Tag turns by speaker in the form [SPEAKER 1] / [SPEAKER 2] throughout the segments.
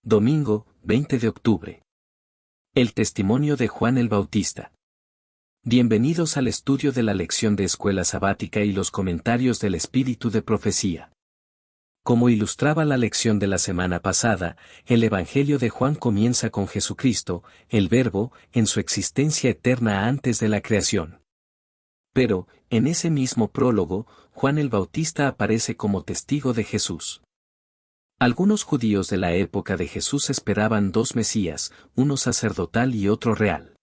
[SPEAKER 1] Domingo, 20 de octubre. El testimonio de Juan el Bautista. Bienvenidos al estudio de la lección de escuela sabática y los comentarios del espíritu de profecía. Como ilustraba la lección de la semana pasada, el Evangelio de Juan comienza con Jesucristo, el Verbo, en su existencia eterna antes de la creación. Pero, en ese mismo prólogo, Juan el Bautista aparece como testigo de Jesús. Algunos judíos de la época de Jesús esperaban dos Mesías, uno sacerdotal y otro real.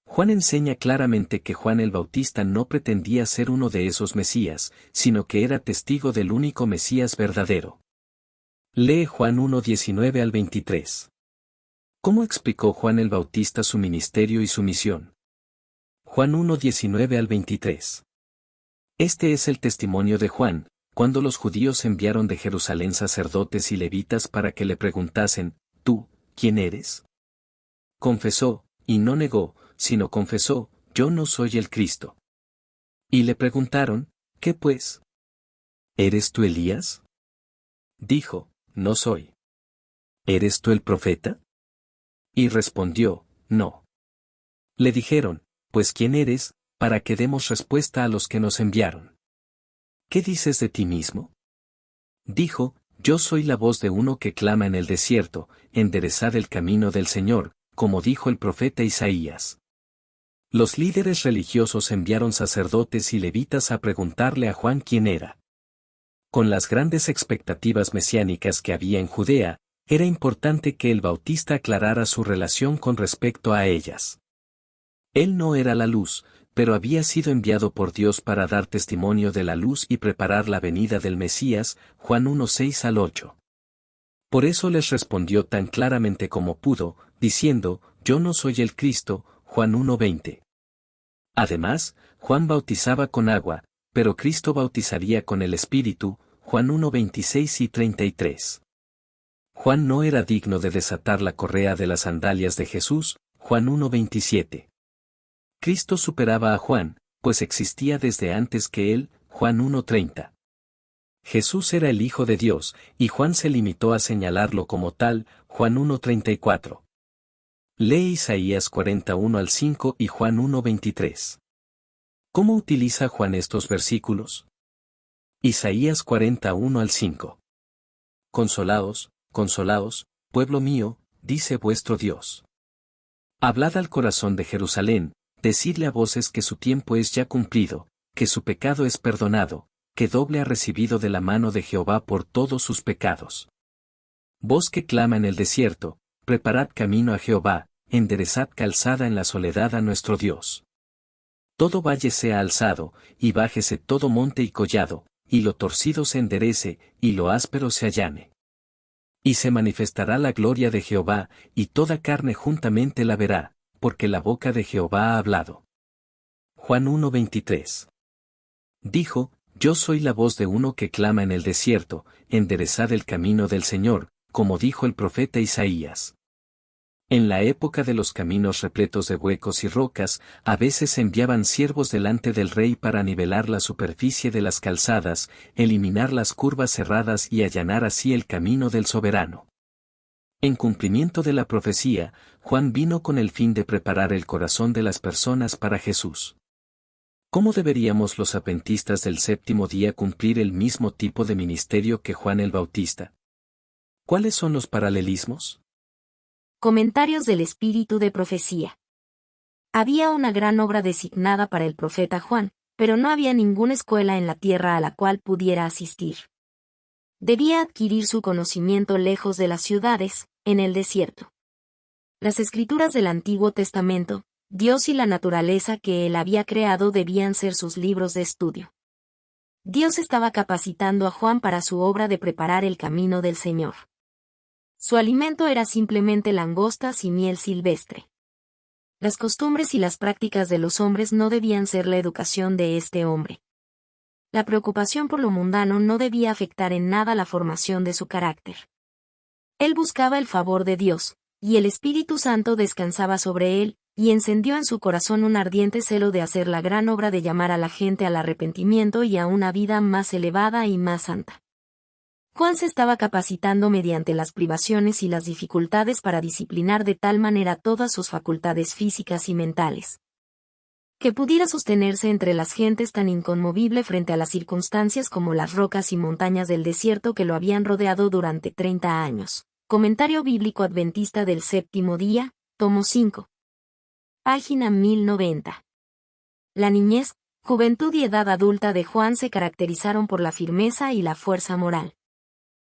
[SPEAKER 1] Juan enseña claramente que Juan el Bautista no pretendía ser uno de esos Mesías, sino que era testigo del único Mesías verdadero. Lee Juan 1:19 al 23. ¿Cómo explicó Juan el Bautista su ministerio y su misión? Juan 1:19 al 23. Este es el testimonio de Juan, cuando los judíos enviaron de Jerusalén sacerdotes y levitas para que le preguntasen, ¿tú, quién eres? Confesó, y no negó, sino confesó, yo no soy el Cristo. Y le preguntaron, ¿qué pues? ¿Eres tú Elías? Dijo, no soy. ¿Eres tú el profeta? Y respondió, no. Le dijeron, pues ¿quién eres, para que demos respuesta a los que nos enviaron? ¿Qué dices de ti mismo? Dijo, yo soy la voz de uno que clama en el desierto, enderezad el camino del Señor, como dijo el profeta Isaías. Los líderes religiosos enviaron sacerdotes y levitas a preguntarle a Juan quién era. Con las grandes expectativas mesiánicas que había en Judea, era importante que el Bautista aclarara su relación con respecto a ellas. Él no era la luz, pero había sido enviado por Dios para dar testimonio de la luz y preparar la venida del Mesías, Juan 1:6 al 8. Por eso les respondió tan claramente como pudo, diciendo, yo no soy el Cristo, Juan 1:20. Además, Juan bautizaba con agua, pero Cristo bautizaría con el Espíritu, Juan 1:26 y 33. Juan no era digno de desatar la correa de las sandalias de Jesús, Juan 1:27. Cristo superaba a Juan, pues existía desde antes que él, Juan 1:30. Jesús era el Hijo de Dios, y Juan se limitó a señalarlo como tal, Juan 1:34. Lee Isaías 41 al 5 y Juan 1:23. ¿Cómo utiliza Juan estos versículos? Isaías 41 al 5. Consolaos, consolaos, pueblo mío, dice vuestro Dios. Hablad al corazón de Jerusalén, decidle a voces que su tiempo es ya cumplido, que su pecado es perdonado, que doble ha recibido de la mano de Jehová por todos sus pecados. Voz que clama en el desierto, preparad camino a Jehová, enderezad calzada en la soledad a nuestro Dios. Todo valle sea alzado, y bájese todo monte y collado, y lo torcido se enderece, y lo áspero se allane. Y se manifestará la gloria de Jehová, y toda carne juntamente la verá, porque la boca de Jehová ha hablado. Juan 1:23. Dijo, yo soy la voz de uno que clama en el desierto, enderezad el camino del Señor, como dijo el profeta Isaías. En la época de los caminos repletos de huecos y rocas, a veces enviaban siervos delante del rey para nivelar la superficie de las calzadas, eliminar las curvas cerradas y allanar así el camino del soberano. En cumplimiento de la profecía, Juan vino con el fin de preparar el corazón de las personas para Jesús. ¿Cómo deberíamos los adventistas del séptimo día cumplir el mismo tipo de ministerio que Juan el Bautista? ¿Cuáles son los paralelismos?
[SPEAKER 2] Comentarios del espíritu de profecía. Había una gran obra designada para el profeta Juan, pero no había ninguna escuela en la tierra a la cual pudiera asistir. Debía adquirir su conocimiento lejos de las ciudades, en el desierto. Las escrituras del Antiguo Testamento, Dios y la naturaleza que él había creado debían ser sus libros de estudio. Dios estaba capacitando a Juan para su obra de preparar el camino del Señor. Su alimento era simplemente langostas y miel silvestre. Las costumbres y las prácticas de los hombres no debían ser la educación de este hombre. La preocupación por lo mundano no debía afectar en nada la formación de su carácter. Él buscaba el favor de Dios, y el Espíritu Santo descansaba sobre él, y encendió en su corazón un ardiente celo de hacer la gran obra de llamar a la gente al arrepentimiento y a una vida más elevada y más santa. Juan se estaba capacitando mediante las privaciones y las dificultades para disciplinar de tal manera todas sus facultades físicas y mentales, que pudiera sostenerse entre las gentes tan inconmovible frente a las circunstancias como las rocas y montañas del desierto que lo habían rodeado durante 30 años. Comentario Bíblico Adventista del Séptimo Día, tomo 5. Página 1090. La niñez, juventud y edad adulta de Juan se caracterizaron por la firmeza y la fuerza moral.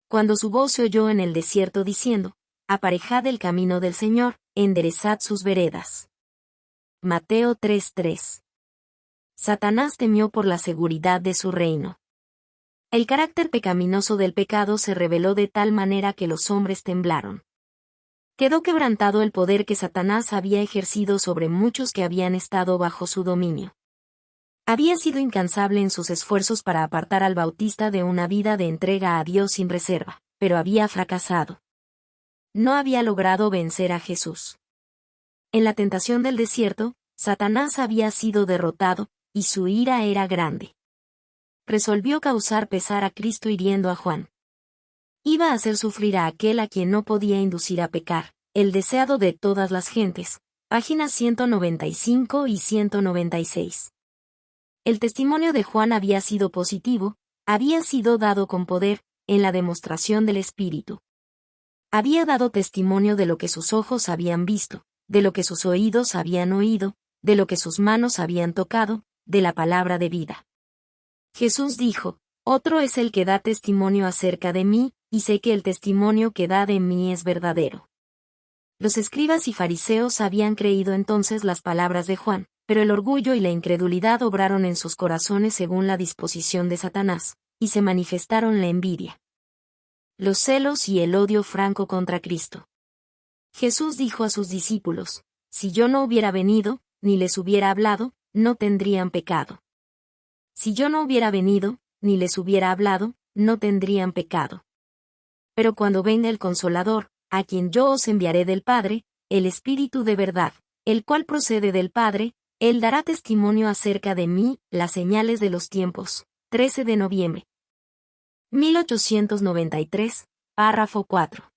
[SPEAKER 2] Cuando su voz se oyó en el desierto diciendo, «Aparejad el camino del Señor, enderezad sus veredas». Mateo 3:3. Satanás temió por la seguridad de su reino. El carácter pecaminoso del pecado se reveló de tal manera que los hombres temblaron. Quedó quebrantado el poder que Satanás había ejercido sobre muchos que habían estado bajo su dominio. Había sido incansable en sus esfuerzos para apartar al Bautista de una vida de entrega a Dios sin reserva, pero había fracasado. No había logrado vencer a Jesús. En la tentación del desierto, Satanás había sido derrotado, y su ira era grande. Resolvió causar pesar a Cristo hiriendo a Juan. Iba a hacer sufrir a aquel a quien no podía inducir a pecar, el deseado de todas las gentes. Páginas 195 y 196. El testimonio de Juan había sido positivo, había sido dado con poder, en la demostración del Espíritu. Había dado testimonio de lo que sus ojos habían visto, de lo que sus oídos habían oído, de lo que sus manos habían tocado, de la palabra de vida. Jesús dijo, «Otro es el que da testimonio acerca de mí, y sé que el testimonio que da de mí es verdadero». Los escribas y fariseos habían creído entonces las palabras de Juan, pero el orgullo y la incredulidad obraron en sus corazones según la disposición de Satanás, y se manifestaron la envidia, los celos y el odio franco contra Cristo. Jesús dijo a sus discípulos, «Si yo no hubiera venido, ni les hubiera hablado, no tendrían pecado. Si yo no hubiera venido, ni les hubiera hablado, no tendrían pecado. Pero cuando venga el Consolador, a quien yo os enviaré del Padre, el Espíritu de verdad, el cual procede del Padre, Él dará testimonio acerca de mí, las señales de los tiempos». 13 de noviembre. 1893, párrafo 4.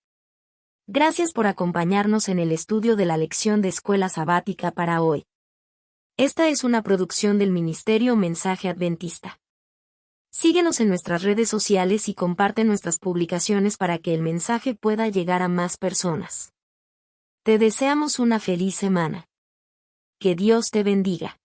[SPEAKER 2] Gracias por acompañarnos en el estudio de la lección de Escuela Sabática para hoy. Esta es una producción del Ministerio Mensaje Adventista. Síguenos en nuestras redes sociales y comparte nuestras publicaciones para que el mensaje pueda llegar a más personas. Te deseamos una feliz semana. Que Dios te bendiga.